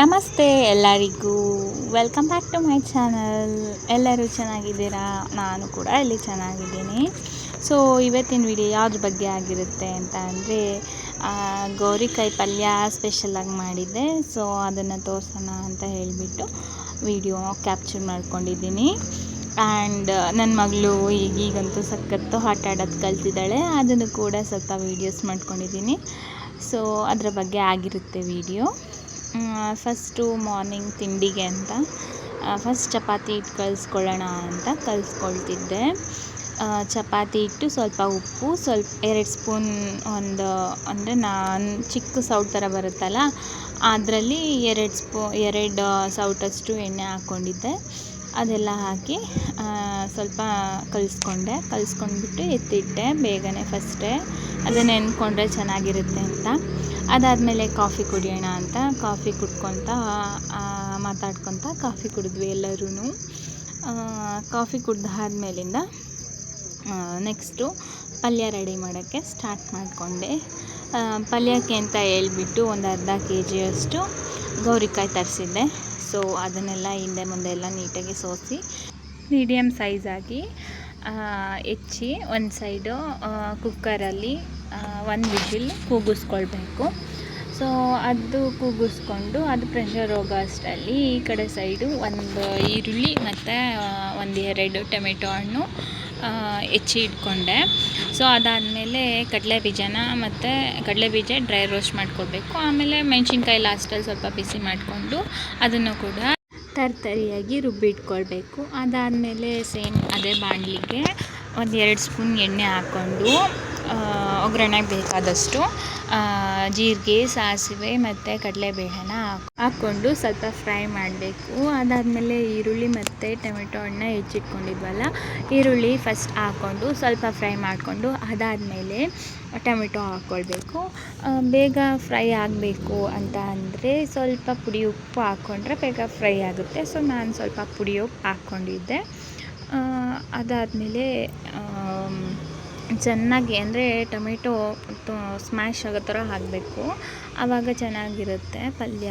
ನಮಸ್ತೆ ಎಲ್ಲರಿಗೂ, welcome back to my channel. ಎಲ್ಲರೂ ಚೆನ್ನಾಗಿದ್ದೀರಾ? ನಾನು ಕೂಡ ಇಲ್ಲಿ ಚೆನ್ನಾಗಿದ್ದೀನಿ. ಸೊ ಇವತ್ತಿನ ವಿಡಿಯೋ ಯಾವುದ್ರ ಬಗ್ಗೆ ಆಗಿರುತ್ತೆ ಅಂತ ಅಂದರೆ ಗೌರಿಕಾಯಿ ಪಲ್ಯ ಸ್ಪೆಷಲಾಗಿ ಮಾಡಿದ್ದೆ. ಸೊ ಅದನ್ನು ತೋರಿಸೋಣ ಅಂತ ಹೇಳಿಬಿಟ್ಟು ವಿಡಿಯೋ ಕ್ಯಾಪ್ಚರ್ ಮಾಡ್ಕೊಂಡಿದ್ದೀನಿ. ಆ್ಯಂಡ್ ನನ್ನ ಮಗಳು ಈಗಂತೂ ಸಖತ್ತು ಆಟ ಆಡೋದು ಕಲ್ತಿದ್ದಾಳೆ. ಅದನ್ನು ಕೂಡ ಸ್ವಲ್ಪ ವೀಡಿಯೋಸ್ ಮಾಡ್ಕೊಂಡಿದ್ದೀನಿ. ಸೊ ಅದರ ಬಗ್ಗೆ ಆಗಿರುತ್ತೆ ವಿಡಿಯೋ. ಫಸ್ಟು ಮಾರ್ನಿಂಗ್ ತಿಂಡಿಗೆ ಅಂತ ಫಸ್ಟ್ ಚಪಾತಿ ಹಿಟ್ಟು ಕಲಿಸ್ಕೊಳ್ಳೋಣ ಅಂತ ಕಲಿಸ್ಕೊಳ್ತಿದ್ದೆ. ಚಪಾತಿ ಹಿಟ್ಟು, ಸ್ವಲ್ಪ ಉಪ್ಪು, ಸ್ವಲ್ಪ 2 ಸ್ಪೂನ್ ಅಂದರೆ ನಾನು ಚಿಕ್ಕ ಸೌಟ್ ಥರ ಬರುತ್ತಲ್ಲ ಅದರಲ್ಲಿ 2 ಸೌಟಷ್ಟು ಎಣ್ಣೆ ಹಾಕ್ಕೊಂಡಿದ್ದೆ. ಅದೆಲ್ಲ ಹಾಕಿ ಸ್ವಲ್ಪ ಕಲಿಸ್ಕೊಂಡ್ಬಿಟ್ಟು ಎತ್ತಿಟ್ಟೆ ಬೇಗನೆ ಫಸ್ಟೇ. ಅದನ್ನು ನೆನ್ಕೊಂಡ್ರೆ ಚೆನ್ನಾಗಿರುತ್ತೆ ಅಂತ. ಅದಾದಮೇಲೆ ಕಾಫಿ ಕುಡಿಯೋಣ ಅಂತ ಕಾಫಿ ಕುಡ್ಕೊತ ಮಾತಾಡ್ಕೊತ ಕಾಫಿ ಕುಡಿದ್ವಿ ಎಲ್ಲರೂ. ಕಾಫಿ ಕುಡ್ದಾದ್ಮೇಲಿಂದ ನೆಕ್ಸ್ಟು ಪಲ್ಯ ರೆಡಿ ಮಾಡೋಕ್ಕೆ ಸ್ಟಾರ್ಟ್ ಮಾಡಿಕೊಂಡೆ. ಪಲ್ಯಕ್ಕೆ ಅಂತ ಹೇಳ್ಬಿಟ್ಟು ಒಂದು ಅರ್ಧ kg ಗೌರಿಕಾಯಿ ತರಿಸಿದ್ದೆ. ಸೊ ಅದನ್ನೆಲ್ಲ ಹಿಂದೆ ಮುಂದೆ ಎಲ್ಲ ನೀಟಾಗಿ ಸೋಸಿ ಮೀಡಿಯಮ್ ಸೈಜಾಗಿ ಹೆಚ್ಚಿ ಒಂದು ಸೈಡು ಕುಕ್ಕರಲ್ಲಿ 1 ವಿಷಿಲ್ ಕೂಗಿಸ್ಕೊಳ್ಬೇಕು. ಸೊ ಅದು ಕೂಗಿಸ್ಕೊಂಡು ಅದು ಪ್ರೆಷರ್ ಹೋಗೋ ಅಷ್ಟರಲ್ಲಿ ಈ ಕಡೆ ಸೈಡು ಒಂದು ಈರುಳ್ಳಿ ಮತ್ತು 1-2 ಟೊಮೆಟೊ ಹಣ್ಣು ಹೆಚ್ಚಿ ಇಟ್ಕೊಂಡೆ. ಸೊ ಅದಾದಮೇಲೆ ಕಡಲೆಬೀಜ ಡ್ರೈ ರೋಸ್ಟ್ ಮಾಡ್ಕೊಳ್ಬೇಕು. ಆಮೇಲೆ ಮೆಣಸಿನ್ಕಾಯಿ ಲಾಸ್ಟಲ್ಲಿ ಸ್ವಲ್ಪ ಬಿಸಿ ಮಾಡಿಕೊಂಡು ಅದನ್ನು ಕೂಡ ತರಿಯಾಗಿ ರುಬ್ಬಿಟ್ಕೊಳ್ಬೇಕು. ಅದಾದಮೇಲೆ ಸೇಮ್ ಅದೇ ಬಾಣಲಿಗೆ 1-2 ಸ್ಪೂನ್ ಎಣ್ಣೆ ಹಾಕ್ಕೊಂಡು ಒಗ್ಗರಣೆಗೆ ಬೇಕಾದಷ್ಟು ಜೀರಿಗೆ, ಸಾಸಿವೆ ಮತ್ತು ಕಡಲೆಬೇಳೆನ ಹಾಕ್ಕೊಂಡು ಸ್ವಲ್ಪ ಫ್ರೈ ಮಾಡಬೇಕು. ಅದಾದಮೇಲೆ ಈರುಳ್ಳಿ ಮತ್ತು ಟೊಮೆಟೊ ಹಣ್ಣು ಹೆಚ್ಚಿಟ್ಕೊಂಡಿದ್ವಲ್ಲ, ಈರುಳ್ಳಿ ಫಸ್ಟ್ ಹಾಕ್ಕೊಂಡು ಸ್ವಲ್ಪ ಫ್ರೈ ಮಾಡಿಕೊಂಡು ಅದಾದಮೇಲೆ ಟೊಮೆಟೊ ಹಾಕ್ಕೊಳ್ಬೇಕು. ಬೇಗ ಫ್ರೈ ಆಗಬೇಕು ಅಂತ ಅಂದರೆ ಸ್ವಲ್ಪ ಪುಡಿ ಉಪ್ಪು ಹಾಕ್ಕೊಂಡ್ರೆ ಬೇಗ ಫ್ರೈ ಆಗುತ್ತೆ. ಸೊ ನಾನು ಸ್ವಲ್ಪ ಪುಡಿ ಉಪ್ಪು ಹಾಕ್ಕೊಂಡಿದ್ದೆ. ಅದಾದಮೇಲೆ ಚೆನ್ನಾಗಿ ಅಂದರೆ ಟೊಮೆಟೊ ಸ್ಮ್ಯಾಶ್ ಆಗೋ ಥರ ಹಾಕಬೇಕು. ಆವಾಗ ಚೆನ್ನಾಗಿರುತ್ತೆ ಪಲ್ಯ.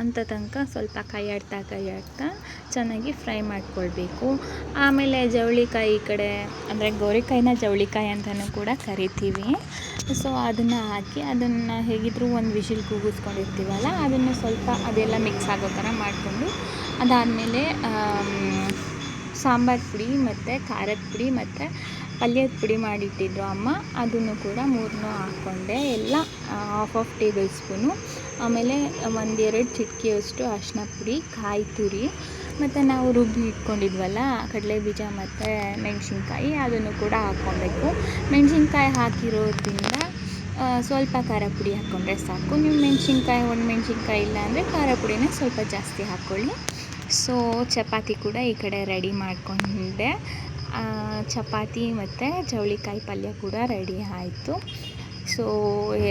ಅಂತ ತನಕ ಸ್ವಲ್ಪ ಕೈ ಆಡ್ತಾ ಚೆನ್ನಾಗಿ ಫ್ರೈ ಮಾಡ್ಕೊಳ್ಬೇಕು. ಆಮೇಲೆ ಜವಳಿಕಾಯಿ ಈ ಕಡೆ ಅಂದರೆ ಗೌರಿಕಾಯಿನ ಜವಳಿಕಾಯಿ ಅಂತಲೂ ಕೂಡ ಕರಿತೀವಿ. ಸೊ ಅದನ್ನು ಹಾಕಿ ಅದನ್ನು ಹೇಗಿದ್ದರೂ 1 ವಿಷಿಲ್ ಕೂಗಿಸ್ಕೊಂಡಿರ್ತೀವಲ್ಲ ಅದನ್ನು ಸ್ವಲ್ಪ ಅದೆಲ್ಲ ಮಿಕ್ಸ್ ಆಗೋ ಥರ ಮಾಡಿಕೊಂಡು ಅದಾದಮೇಲೆ ಸಾಂಬಾರು ಪುಡಿ ಮತ್ತು ಖಾರದ ಪುಡಿ ಮತ್ತು ಪಲ್ಯದ ಪುಡಿ ಮಾಡಿಟ್ಟಿದ್ರು ಅಮ್ಮ, ಅದನ್ನು ಕೂಡ 3 ಹಾಕ್ಕೊಂಡೆ. ಎಲ್ಲ ಹಾಫ್ ಟೇಬಲ್ ಸ್ಪೂನು. ಆಮೇಲೆ 1-2 ಚಿಟಿಕೆಯಷ್ಟು ಅರಿಶಿನ ಪುಡಿ, ಕಾಯಿ ತುರಿ ಮತ್ತು ನಾವು ರುಬ್ಬಿ ಇಟ್ಕೊಂಡಿದ್ವಲ್ಲ ಕಡಲೆಬೀಜ ಮತ್ತು ಮೆಣಸಿನ್ಕಾಯಿ ಅದನ್ನು ಕೂಡ ಹಾಕ್ಕೊಬೇಕು. ಮೆಣಸಿನ್ಕಾಯಿ ಹಾಕಿರೋದ್ರಿಂದ ಸ್ವಲ್ಪ ಖಾರ ಪುಡಿ ಹಾಕ್ಕೊಂಡ್ರೆ ಸಾಕು. ನೀವು ಮೆಣಸಿನ್ಕಾಯಿ ಇಲ್ಲ ಅಂದರೆ ಖಾರ ಪುಡಿನ ಸ್ವಲ್ಪ ಜಾಸ್ತಿ ಹಾಕ್ಕೊಳ್ಳಿ. ಸೊ ಚಪಾತಿ ಕೂಡ ಈ ಕಡೆ ರೆಡಿ ಮಾಡಿಕೊಂಡೆ. ಚಪಾತಿ ಮತ್ತು ಜವಳಿಕಾಯಿ ಪಲ್ಯ ಕೂಡ ರೆಡಿ ಆಯಿತು. ಸೊ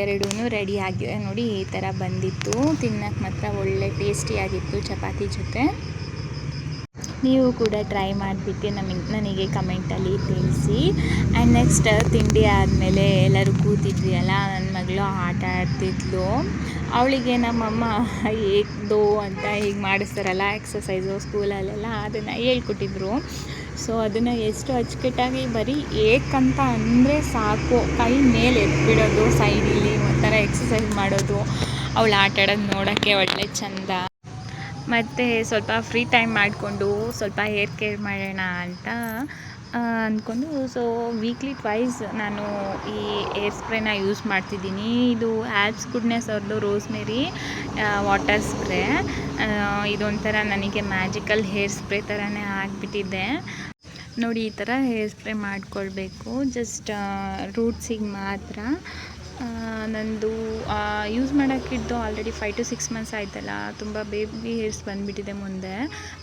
ಎರಡೂ ರೆಡಿ ಆಗಿದೆ ನೋಡಿ, ಈ ಥರ ಬಂದಿತ್ತು. ತಿನ್ನೋಕ್ಕೆ ಮಾತ್ರ ಒಳ್ಳೆ ಟೇಸ್ಟಿಯಾಗಿತ್ತು ಚಪಾತಿ ಜೊತೆ. ನೀವು ಕೂಡ ಟ್ರೈ ಮಾಡಿಬಿಟ್ಟು ನನಗೆ ಕಮೆಂಟಲ್ಲಿ ತಿಳಿಸಿ. ಆ್ಯಂಡ್ ನೆಕ್ಸ್ಟ್ ತಿಂಡಿ ಆದಮೇಲೆ ಎಲ್ಲರೂ ಕೂತಿದ್ವಿ ಅಲ್ಲ, ನನ್ನ ಮಗಳು ಆಟ ಆಡ್ತಿದ್ಲು. ಅವಳಿಗೆ ನಮ್ಮಮ್ಮ ಏಕ್ದೋ ಅಂತ ಹೀಗೆ ಮಾಡಿಸ್ತಾರಲ್ಲ ಎಕ್ಸಸೈಸು ಸ್ಕೂಲಲ್ಲೆಲ್ಲ, ಅದನ್ನು ಹೇಳ್ಕೊಟ್ಟಿದ್ರು. ಸೊ ಅದನ್ನು ಎಷ್ಟು ಅಚ್ಚುಕಟ್ಟಾಗಿ ಬರೀ ಏಕಂತ ಅಂದರೆ ಸಾಕು ಕೈ ಮೇಲೆ ಎತ್ಬಿಡೋದು, ಸೈಡಲ್ಲಿ ಒಂಥರ ಎಕ್ಸಸೈಸ್ ಮಾಡೋದು, ಅವಳು ಆಟ ಆಡೋದು ನೋಡೋಕ್ಕೆ ಒಳ್ಳೆ ಚೆಂದ. ಮತ್ತು ಸ್ವಲ್ಪ ಫ್ರೀ ಟೈಮ್ ಮಾಡಿಕೊಂಡು ಸ್ವಲ್ಪ ಹೇರ್ ಕೇರ್ ಮಾಡೋಣ ಅಂತ ಅಂದ್ಕೊಂಡು ಸೊ ವೀಕ್ಲಿ ಟ್ವೈಸ್ ನಾನು ಈ ಏರ್ ಸ್ಪ್ರೇನ ಯೂಸ್ ಮಾಡ್ತಿದ್ದೀನಿ. ಇದು ಆ್ಯಬ್ಸ್ ಗುಡ್ನೆಸ್ ಅವ್ರದ್ದು ರೋಸ್ಮೆರಿ ವಾಟರ್ ಸ್ಪ್ರೇ. ಇದೊಂಥರ ನನಗೆ ಮ್ಯಾಜಿಕಲ್ ಹೇರ್ ಸ್ಪ್ರೇ ಥರನೇ ಆಗಿಬಿಟ್ಟಿದೆ ನೋಡಿ. ಈ ಥರ ಹೇರ್ ಸ್ಪ್ರೇ ಮಾಡಿಕೊಳ್ಬೇಕು, ಜಸ್ಟ್ ರೂಟ್ಸಿಗೆ ಮಾತ್ರ. ನಂದು ಯೂಸ್ ಮಾಡೋಕ್ಕಿದ್ದು ಆಲ್ರೆಡಿ 5 to 6 months ಆಯ್ತಲ್ಲ, ತುಂಬ ಬೇಬಿ ಹೇರ್ಸ್ ಬಂದುಬಿಟ್ಟಿದೆ ಮುಂದೆ,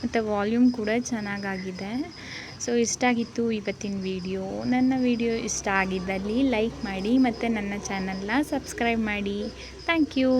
ಮತ್ತು ವಾಲ್ಯೂಮ್ ಕೂಡ ಚೆನ್ನಾಗಾಗಿದೆ. ಸೊ ಇಷ್ಟ ಆಗಿತ್ತು ಇವತ್ತಿನ ವಿಡಿಯೋ. ನನ್ನ ವಿಡಿಯೋ ಇಷ್ಟ ಆಗಿದ್ದಲ್ಲಿ ಲೈಕ್ ಮಾಡಿ ಮತ್ತು ನನ್ನ ಚಾನಲ್ನ ಸಬ್ಸ್ಕ್ರೈಬ್ ಮಾಡಿ. Thank you.